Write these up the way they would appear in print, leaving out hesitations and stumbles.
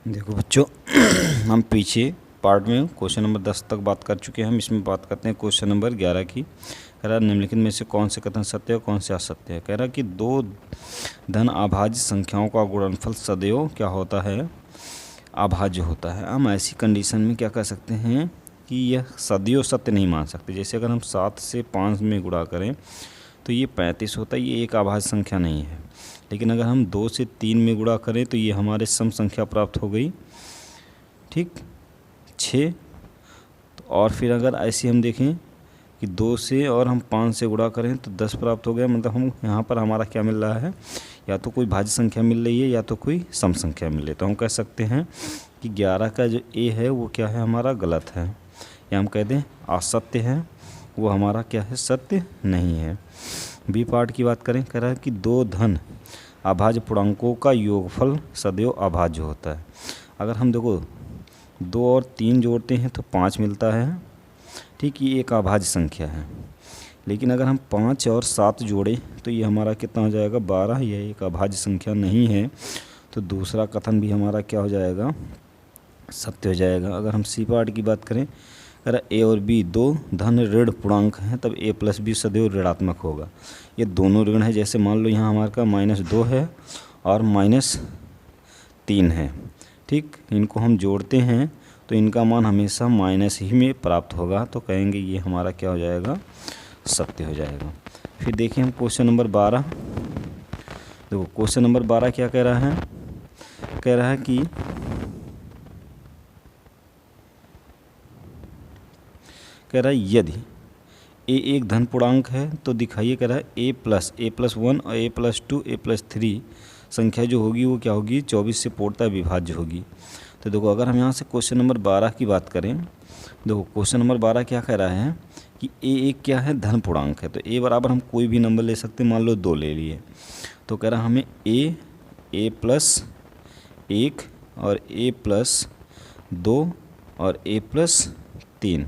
देखो बच्चों, हम पीछे पार्ट में क्वेश्चन नंबर 10 तक बात कर चुके हैं। हम इसमें बात करते हैं क्वेश्चन नंबर 11 की। कह रहा निम्नलिखित में से कौन से कथन सत्य है और कौन से असत्य है। कह रहा कि दो धन अभाज्य संख्याओं का गुणनफल सदैव क्या होता है, अभाज्य होता है। हम ऐसी कंडीशन में क्या कर सकते हैं कि यह सदैव सत्य नहीं मान सकते। जैसे अगर हम 7 से 5 में गुणा करें तो ये 35 होता है, ये एक अभाज्य संख्या नहीं है। लेकिन अगर हम 2 से 3 में गुणा करें तो ये हमारे सम संख्या प्राप्त हो गई, ठीक, 6। तो और फिर अगर ऐसे हम देखें कि 2 से और हम 5 से गुणा करें तो 10 प्राप्त हो गया। मतलब हम यहाँ पर हमारा क्या मिल रहा है, या तो कोई भाज्य संख्या मिल रही है या तो कोई सम संख्या मिल रही है। तो हम कह सकते हैं कि 11 का जो ए है वो क्या है, हमारा गलत है, या हम कह दें असत्य है, वो हमारा क्या है, सत्य नहीं है। बी पार्ट की बात करें, कह रहा है कि दो धन अभाज्य पूर्णांकों का योगफल सदैव अभाज्य होता है। अगर हम देखो 2 और 3 जोड़ते हैं तो 5 मिलता है, ठीक, ये एक अभाज्य संख्या है। लेकिन अगर हम 5 और 7 जोड़ें तो ये हमारा कितना हो जाएगा, 12। यह एक अभाज्य संख्या नहीं है, तो दूसरा कथन भी हमारा क्या हो जाएगा, सत्य हो जाएगा। अगर हम सी पार्ट की बात करें, अगर ए और बी दो धन ऋण पूर्णांक हैं तब ए प्लस बी सदैव ऋणात्मक होगा। ये दोनों ऋण है। जैसे मान लो यहाँ हमारे का -2 है और -3 है, ठीक, इनको हम जोड़ते हैं तो इनका मान हमेशा माइनस ही में प्राप्त होगा। तो कहेंगे ये हमारा क्या हो जाएगा, सत्य हो जाएगा। फिर देखिए हम क्वेश्चन नंबर 12। देखो क्वेश्चन नंबर 12 क्या कह रहा है, कह रहा है कि यदि ए एक धन पूर्णांक है तो दिखाइए, कह रहा है a+1 और a+2 a+3 संख्या जो होगी वो क्या होगी, 24 से पूर्णतः विभाज्य होगी। तो देखो अगर हम यहाँ से क्वेश्चन नंबर 12 की बात करें, देखो क्वेश्चन नंबर 12 क्या कह रहा है कि ए एक क्या है, धन पूर्णांक है। तो ए बराबर हम कोई भी नंबर ले सकते हैं, मान लो 2 ले लिए। तो कह रहा हमें a+1 और a+2 और a+3,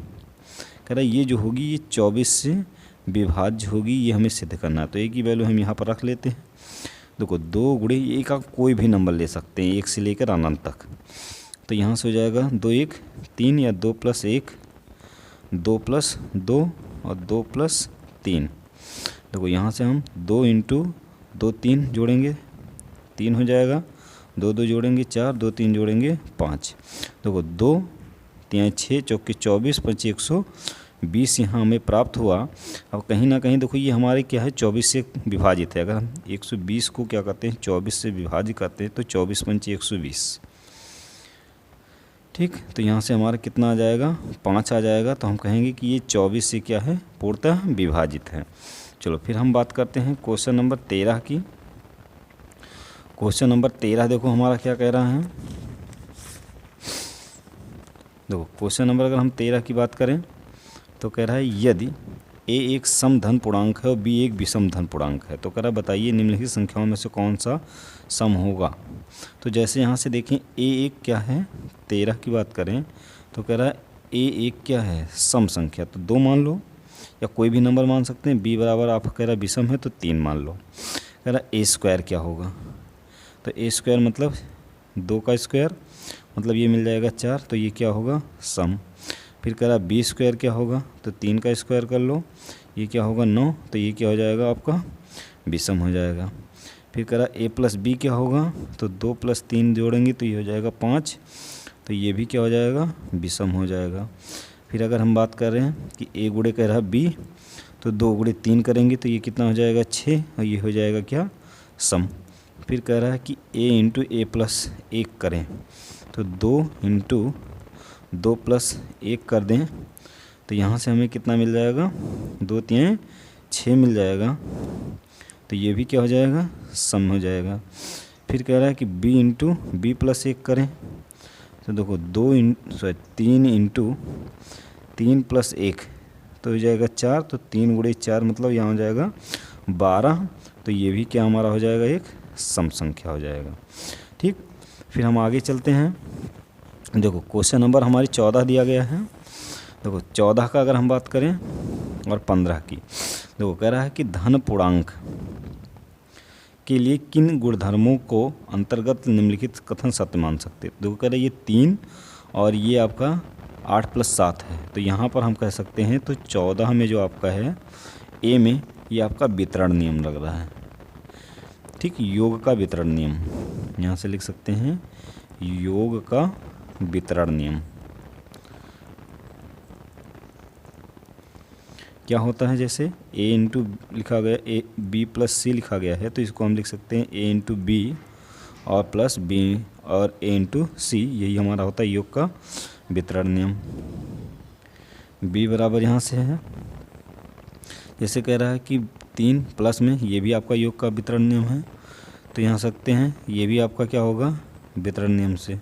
कह रहा है ये जो होगी ये 24 से विभाज्य होगी, ये हमें सिद्ध करना है। तो ए की वैल्यू हम यहाँ पर रख लेते हैं। देखो 2 गुणे ए का कोई भी नंबर ले सकते हैं 1 से लेकर अनंत तक। तो यहाँ से हो जाएगा 2 1 3 या 2 + 1 2 + 2 और 2 + 3। देखो यहाँ से हम 2 × 2 3 जोड़ेंगे, 3 हो जाएगा, 2 2 जोड़ेंगे 4, 2 3 जोड़ेंगे 5। देखो 2 3 6 चौके 24 5 120 यहाँ हमें प्राप्त हुआ। अब कहीं ना कहीं देखो ये हमारे क्या है, 24 से विभाजित है। अगर हम 120 को क्या करते हैं, 24 से विभाजित करते हैं तो 24 5 120, ठीक। तो यहाँ से हमारा कितना आ जाएगा, 5 आ जाएगा। तो हम कहेंगे कि ये 24 से क्या है, पूर्णतः विभाजित है। चलो फिर हम बात करते हैं क्वेश्चन नंबर 13 की। क्वेश्चन नंबर 13 देखो हमारा क्या कह रहा है। देखो क्वेश्चन नंबर अगर हम 13 की बात करें तो कह रहा है यदि ए एक सम धन पूर्णांक है और बी एक विषम धन पूर्णांक है, तो कह रहा है बताइए निम्नलिखित संख्याओं में से कौन सा सम होगा। तो जैसे यहाँ से देखें ए एक क्या है, 13 की बात करें तो कह रहा है ए एक क्या है, सम संख्या, तो 2 मान लो या कोई भी नंबर मान सकते हैं। बी बराबर आप कह रहा है विषम है तो 3 मान लो। कह रहा है a² क्या होगा, तो a² मतलब 2 का स्क्वायर, मतलब ये मिल जाएगा 4, तो ये क्या होगा, सम। फिर कह रहा b² क्या होगा, तो 3 का स्क्वायर कर लो, ये क्या होगा 9, तो ये क्या हो जाएगा आपका विषम हो जाएगा। फिर कह रहा a+b क्या होगा, तो 2 + 3 जोड़ेंगे तो ये हो जाएगा 5, तो ये भी क्या हो जाएगा, विषम हो जाएगा। फिर अगर हम बात कर रहे हैं कि a गुणे कह रहा b, तो 2 गुणे 3 करेंगे तो ये कितना हो जाएगा 6, और ये हो जाएगा क्या, सम। फिर कह रहा है कि a × a+1 करें, तो 2 × 2 + 1 कर दें तो यहाँ से हमें कितना मिल जाएगा, 2 3 6 मिल जाएगा, तो ये भी क्या हो जाएगा, सम हो जाएगा। फिर कह रहा है कि b × b+1 करें, तो देखो 3 × 3 + 1 तो हो जाएगा 4, तो 3 गुणे 4 मतलब यहाँ हो जाएगा 12, तो ये भी क्या हमारा हो जाएगा, एक सम संख्या हो जाएगा, ठीक। फिर हम आगे चलते हैं। देखो क्वेश्चन नंबर हमारी 14 दिया गया है। देखो 14 का अगर हम बात करें और 15 की, देखो कह रहा है कि धन पूर्णांक के लिए किन गुणधर्मों को अंतर्गत निम्नलिखित कथन सत्य मान सकते हैं। देखो कह रहे ये 3 और ये आपका 8 + 7 है, तो यहाँ पर हम कह सकते हैं तो 14 में जो आपका है ए में ये आपका वितरण नियम लग रहा है। ठीक, योग का वितरण नियम यहाँ से लिख सकते हैं, योग का वितरण नियम क्या होता है, जैसे a इंटू लिखा गया ए बी प्लस सी लिखा गया है, तो इसको हम लिख सकते हैं a इंटू बी और प्लस बी और a इंटू सी, यही हमारा होता है योग का वितरण नियम। b बराबर यहाँ से है, जैसे कह रहा है कि 3 प्लस में ये भी आपका योग का वितरण नियम है, तो यहाँ सकते हैं ये भी आपका क्या होगा वितरण नियम से,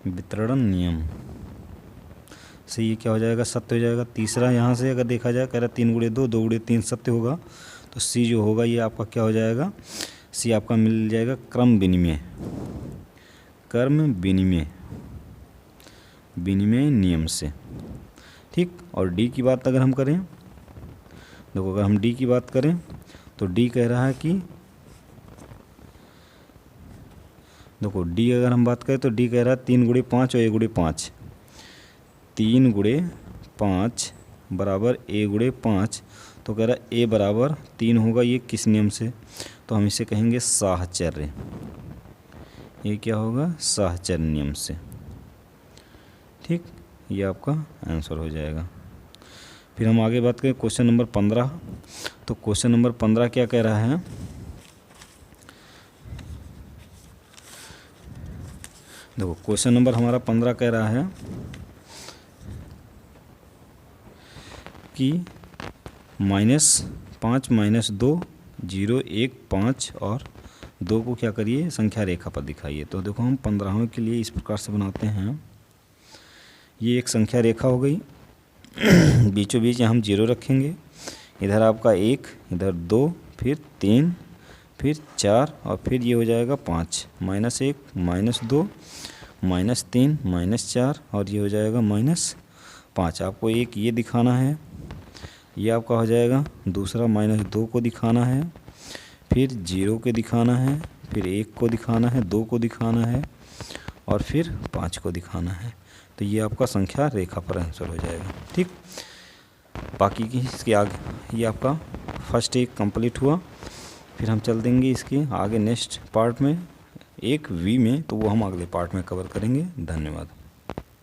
वितरण नियम से ये क्या हो जाएगा सत्य हो जाएगा। तीसरा यहाँ से अगर देखा जाए कह रहा 3 × 2 2 × 3 सत्य होगा, तो सी जो होगा ये आपका क्या हो जाएगा, सी आपका मिल जाएगा क्रम विनिमय, कर्म विनिमय विनिमय नियम से। ठीक, और डी की बात अगर हम करें, देखो अगर हम डी की बात करें तो डी कह रहा है कि देखो डी अगर हम बात करें तो डी कह रहा है 3 × 5 और a × 5, 3 × 5 बराबर a × 5, तो कह रहा है a बराबर 3 होगा, ये किस नियम से, तो हम इसे कहेंगे साहचर्य, ये क्या होगा साहचर्य नियम से। ठीक, ये आपका आंसर हो जाएगा। फिर हम आगे बात करें क्वेश्चन नंबर 15, तो क्वेश्चन नंबर 15 क्या कह रहा है, देखो क्वेश्चन नंबर हमारा 15 कह रहा है कि -5 - 2 0 1 5 और 2 को क्या करिए संख्या रेखा पर दिखाइए। तो देखो हम 15वें के लिए इस प्रकार से बनाते हैं, ये एक संख्या रेखा हो गई, बीचों बीच हम 0 रखेंगे, इधर आपका 1, इधर 2, फिर 3, फिर 4 और फिर ये हो जाएगा 5, -1 -2 -3 -4 और ये हो जाएगा -5। आपको एक ये दिखाना है, ये आपका हो जाएगा, दूसरा -2 को दिखाना है, फिर 0 को दिखाना है, फिर 1 को दिखाना है, 2 को दिखाना है और फिर 5 को दिखाना है। तो ये आपका संख्या रेखा पर आंसर हो जाएगा। ठीक, बाकी की इसके आगे ये आपका फर्स्ट एक कंप्लीट हुआ, फिर हम चल देंगे इसके आगे नेक्स्ट पार्ट में एक वी में, तो वो हम अगले पार्ट में कवर करेंगे। धन्यवाद।